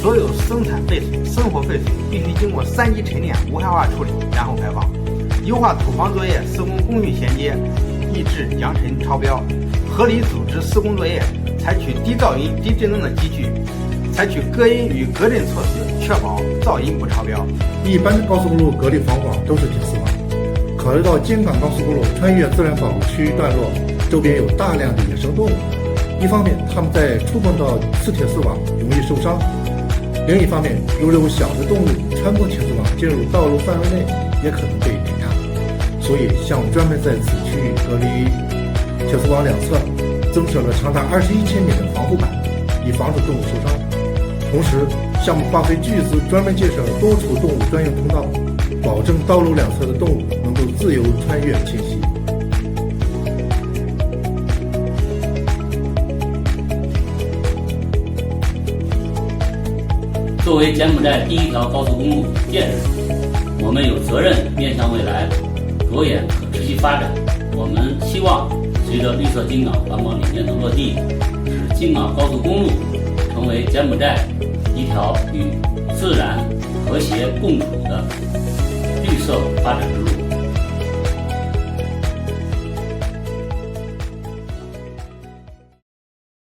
所有生产废水、生活废水必须经过3级沉淀、无害化处理，然后排放。优化土方作业施工工序衔接，抑制扬尘超标。合理组织施工作业，采取低噪音、低震动的机具，采取隔音与隔震措施，确保噪音不超标。一般的高速公路隔离防网都是铁丝网。考虑到京港高速公路穿越自然保护区段落，周边有大量的野生动物，一方面它们在触碰到磁铁丝网容易受伤，另一方面如有小的动物穿过铁丝网进入道路范围内，也可能被碾压。所以项目专门在此区域隔离铁丝网两侧增设了长达21千米的防护板，以防止动物受伤。同时，项目花费巨资专门建设了多处动物专用通道，保证道路两侧的动物能够自由穿越迁徙。作为柬埔寨第一条高速公路建设者，我们有责任面向未来，着眼可持续发展。我们希望随着绿色京港环保理念的落地，使京港高速公路成为柬埔寨一条与自然和谐共处的绿色发展之路。